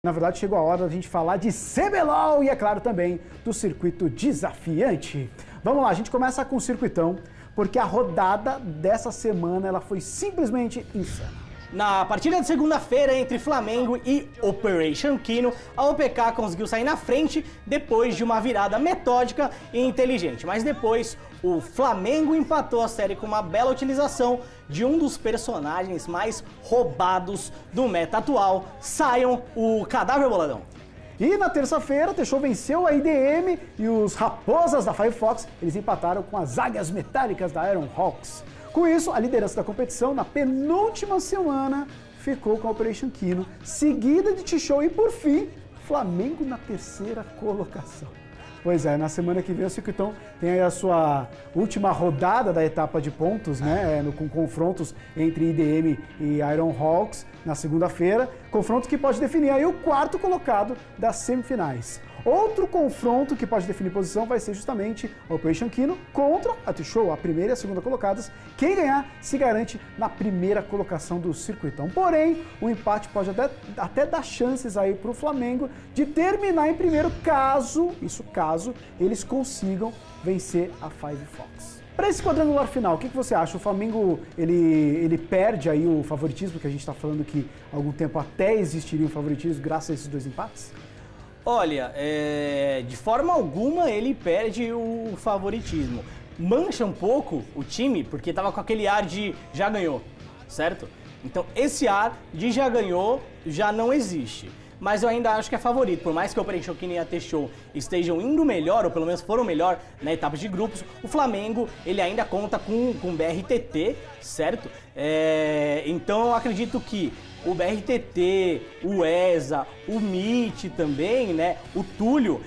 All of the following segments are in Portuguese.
Na verdade, chegou a hora da gente falar de CBLOL e, é claro, também do circuito desafiante. Vamos lá, a gente começa com o circuitão, porque a rodada dessa semana ela foi simplesmente insana. Na partida de segunda-feira entre Flamengo e Operation Kino, a OPK conseguiu sair na frente depois de uma virada metódica e inteligente. Mas depois, o Flamengo empatou a série com uma bela utilização de um dos personagens mais roubados do meta atual, Sion, o Cadáver Boladão. E na terça-feira, T-Show venceu a IDM e os Raposas da Firefox, eles empataram com as Águias Metálicas da Iron Hawks. Com isso, a liderança da competição na penúltima semana ficou com a Operation Kino, seguida de T-Show e, por fim, Flamengo na terceira colocação. Pois é, na semana que vem o circuitão tem aí a sua última rodada da etapa de pontos, né, com confrontos entre IDM e Iron Hawks na segunda-feira, confronto que pode definir aí o quarto colocado das semifinais. Outro confronto que pode definir posição vai ser justamente a Operation Kino contra a T-Show, a primeira e a segunda colocadas. Quem ganhar se garante na primeira colocação do circuitão. Porém, o empate pode até dar chances aí para o Flamengo de terminar em primeiro caso eles consigam vencer a Firefox. Para esse quadrangular final, o que você acha? O Flamengo ele perde aí o favoritismo, que a gente está falando que há algum tempo até existiria o favoritismo graças a esses dois empates? Olha, de forma alguma ele perde o favoritismo. Mancha um pouco o time, porque tava com aquele ar de já ganhou, certo? Então esse ar de já ganhou já não existe. Mas eu ainda acho que é favorito, por mais que o Operation Kino e a T-Show estejam indo melhor, ou pelo menos foram melhor na etapa de grupos, o Flamengo ele ainda conta com o BRTT, certo? Então eu acredito que o BRTT, o ESA, o MIT também, né, o Túlio,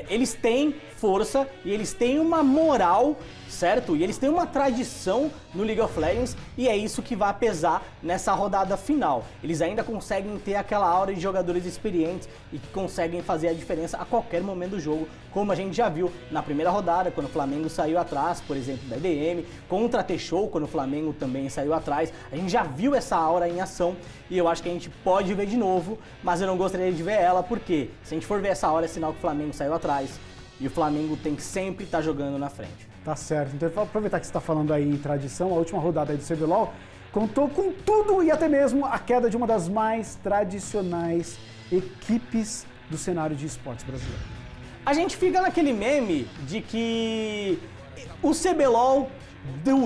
eles têm força e eles têm uma moral, certo? E eles têm uma tradição no League of Legends e é isso que vai pesar nessa rodada final. Eles ainda conseguem ter aquela aura de jogadores experientes e que conseguem fazer a diferença a qualquer momento do jogo, como a gente já viu na primeira rodada, quando o Flamengo saiu atrás, por exemplo, da IDM, contra a T-Show, quando o Flamengo também saiu atrás. A gente já viu essa aura em ação e eu acho que a gente pode ver de novo, mas eu não gostaria de ver ela, porque se a gente for ver essa aura é sinal que o Flamengo saiu atrás e o Flamengo tem que sempre estar jogando na frente. Tá certo. Então, aproveitar que você está falando aí em tradição, a última rodada aí do CBLOL contou com tudo e até mesmo a queda de uma das mais tradicionais equipes do cenário de esportes brasileiro. A gente fica naquele meme de que o CBLOL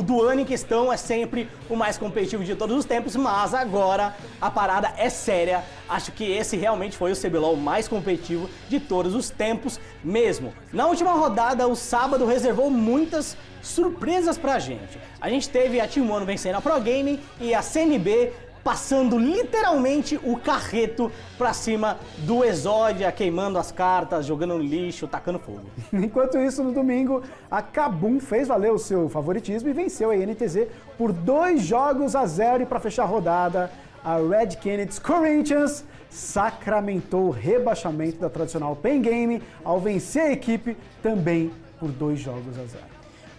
do ano em questão é sempre o mais competitivo de todos os tempos, mas agora a parada é séria. Acho que esse realmente foi o CBLOL mais competitivo de todos os tempos mesmo. Na última rodada, o sábado reservou muitas surpresas pra gente. A gente teve a Team One vencendo a Pro Gaming e a CNB passando literalmente o carreto pra cima do Exódia, queimando as cartas, jogando no lixo, tacando fogo. Enquanto isso, no domingo, a Kabum fez valer o seu favoritismo e venceu a INTZ por 2-0 e para fechar a rodada, a Red Canids Corinthians sacramentou o rebaixamento da tradicional Pen Game ao vencer a equipe também por 2-0.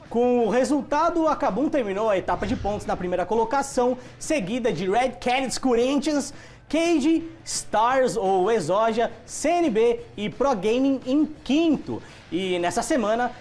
Com o resultado, a Kabum terminou a etapa de pontos na primeira colocação, seguida de Red Canids Corinthians, Cage, Stars ou Exódia, CNB e Pro Gaming em quinto. E nessa semana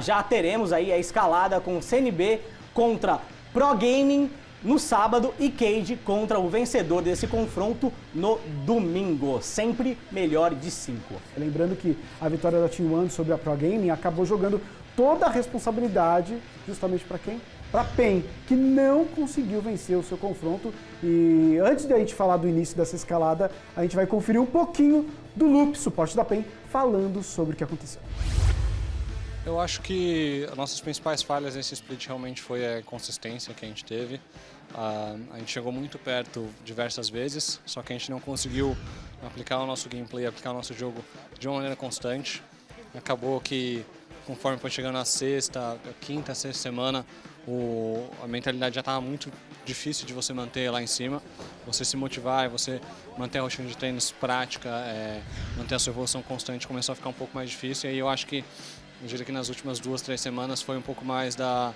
já teremos aí a escalada com CNB contra Pro Gaming no sábado e Cage contra o vencedor desse confronto no domingo. Sempre melhor de 5. Lembrando que a vitória da Team One sobre a Pro Gaming acabou jogando toda a responsabilidade justamente para quem? Para PEN, que não conseguiu vencer o seu confronto. E antes de a gente falar do início dessa escalada, a gente vai conferir um pouquinho do Loop, suporte da PEN, falando sobre o que aconteceu. Eu acho que as nossas principais falhas nesse split realmente foi a inconsistência que a gente teve. A gente chegou muito perto diversas vezes, só que a gente não conseguiu aplicar o nosso gameplay, aplicar o nosso jogo de uma maneira constante. Acabou que, conforme foi chegando a quinta, sexta semana, a mentalidade já estava muito difícil de você manter lá em cima. Você se motivar, você manter a rotina de treinos prática, manter a sua evolução constante começou a ficar um pouco mais difícil. E aí eu acho que, eu diria que nas últimas 2, 3 semanas foi um pouco mais da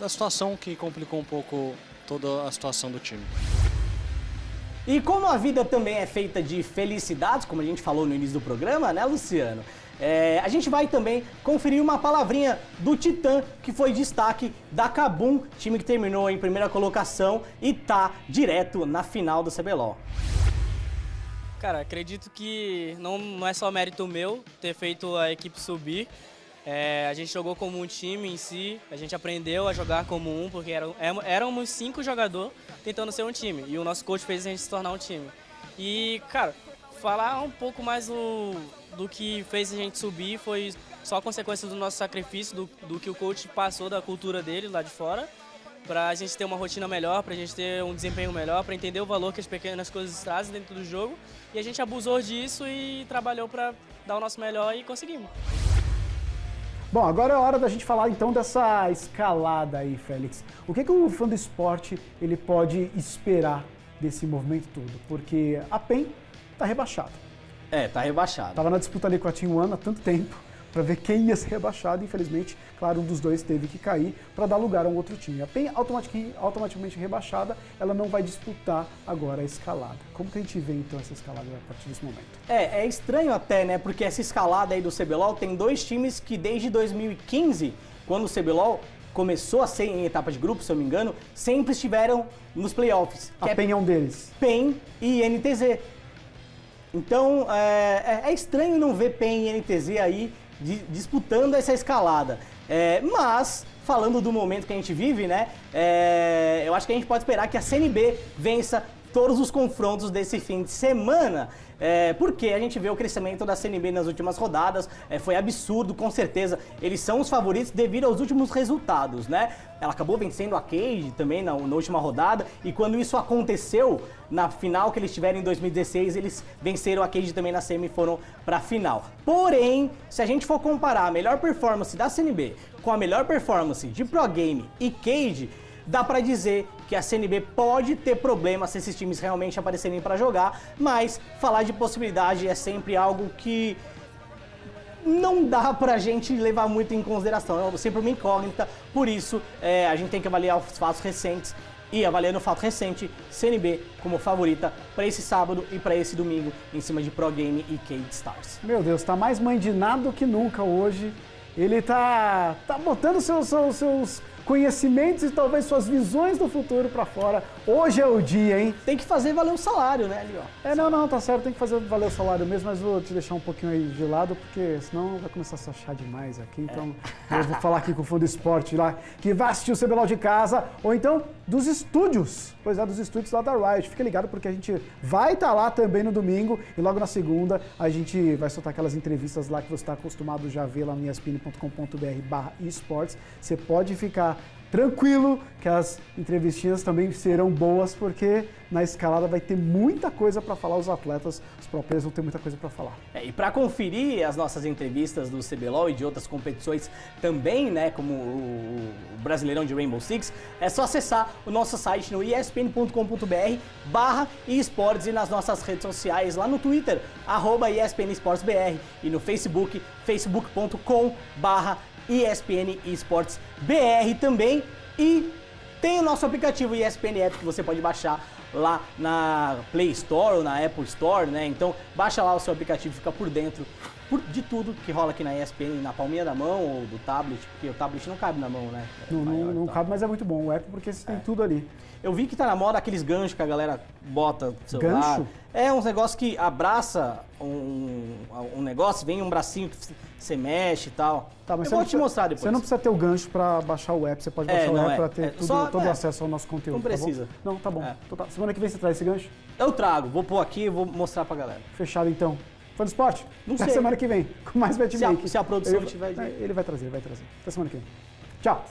situação que complicou um pouco toda a situação do time. E como a vida também é feita de felicidades, como a gente falou no início do programa, né, Luciano? A gente vai também conferir uma palavrinha do Titã, que foi destaque da KaBuM, time que terminou em primeira colocação e tá direto na final do CBLOL. Cara, acredito que não é só mérito meu ter feito a equipe subir. A gente jogou como um time em si, a gente aprendeu a jogar como um, porque éramos 5 jogadores tentando ser um time, e o nosso coach fez a gente se tornar um time. E, cara, falar um pouco mais do que fez a gente subir foi só consequência do nosso sacrifício, do que o coach passou da cultura dele lá de fora, pra gente ter uma rotina melhor, pra gente ter um desempenho melhor, pra entender o valor que as pequenas coisas trazem dentro do jogo. E a gente abusou disso e trabalhou pra dar o nosso melhor e conseguimos. Bom, agora é hora da gente falar então dessa escalada aí, Félix. O que o fã do esporte ele pode esperar desse movimento todo? Porque a PEN tá rebaixada. Tá rebaixado. Tava na disputa ali com a Team One há tanto tempo para ver quem ia ser rebaixado. Infelizmente, claro, um dos dois teve que cair para dar lugar a um outro time. A PEN automaticamente rebaixada, ela não vai disputar agora a escalada. Como que a gente vê então essa escalada a partir desse momento? É estranho até, né? Porque essa escalada aí do CBLOL tem 2 times que desde 2015, quando o CBLOL começou a ser em etapa de grupo, se eu não me engano, sempre estiveram nos playoffs. A PEN é um deles. PEN e NTZ. Então, é estranho não ver PEN e NTZ aí disputando essa escalada. Mas, falando do momento que a gente vive, né, eu acho que a gente pode esperar que a CNB vença todos os confrontos desse fim de semana. Porque a gente vê o crescimento da CNB nas últimas rodadas, foi absurdo, com certeza. Eles são os favoritos devido aos últimos resultados, né? Ela acabou vencendo a Cage também na última rodada, e quando isso aconteceu, na final que eles tiveram em 2016, eles venceram a Cage também na semi e foram pra final. Porém, se a gente for comparar a melhor performance da CNB com a melhor performance de Pro Game e Cage, dá pra dizer que a CNB pode ter problemas se esses times realmente aparecerem pra jogar, mas falar de possibilidade é sempre algo que não dá pra gente levar muito em consideração, é sempre uma incógnita, por isso a gente tem que avaliar os fatos recentes, e avaliando o fato recente, CNB como favorita para esse sábado e para esse domingo, em cima de Pro Game e Cade Stars. Meu Deus, tá mais mãe de nada do que nunca hoje. Ele tá botando seus conhecimentos e talvez suas visões do futuro pra fora. Hoje é o dia, hein? Tem que fazer valer o salário, né, ali, ó. Não, tá certo, tem que fazer valer o salário mesmo, mas vou te deixar um pouquinho aí de lado, porque senão vai começar a se achar demais aqui. Então, eu vou falar aqui com o fã do esporte lá, que vai assistir o CBLOL de casa, ou então dos estúdios. Pois é, dos estúdios lá da Riot. Fica ligado, porque a gente vai estar lá também no domingo, e logo na segunda a gente vai soltar aquelas entrevistas lá que você está acostumado já a ver lá no espn.com.br/esports. Você pode ficar tranquilo que as entrevistinhas também serão boas, porque na escalada vai ter muita coisa para falar, os atletas, os pro players vão ter muita coisa para falar. E para conferir as nossas entrevistas do CBLOL e de outras competições também, né, como o Brasileirão de Rainbow Six, é só acessar o nosso site no espn.com.br/esports e nas nossas redes sociais, lá no Twitter, @ESPNEsportsBR, e no Facebook, facebook.com/ESPN Esports BR também, e tem o nosso aplicativo ESPN App que você pode baixar lá na Play Store ou na Apple Store, né? Então baixa lá o seu aplicativo, fica por dentro de tudo que rola aqui na ESPN, na palminha da mão ou do tablet, porque o tablet não cabe na mão, né? Não cabe, mas é muito bom o app, porque você tem tudo ali. Eu vi que tá na moda aqueles ganchos que a galera bota no celular. Gancho? É uns negócios que abraça um negócio, vem um bracinho que você mexe e tal. Tá, mas eu vou te mostrar depois. Você não precisa ter o gancho para baixar o app, você pode baixar o app para ter todo o acesso ao nosso conteúdo. Não precisa. Tá bom? Não, tá bom. Então, tá. Semana que vem você traz esse gancho? Eu trago, vou pôr aqui e vou mostrar pra galera. Fechado então. Fã do esporte? Não Até sei. semana que vem, com mais Betmake. Se a produção tiver... Ele vai trazer. Até semana que vem. Tchau.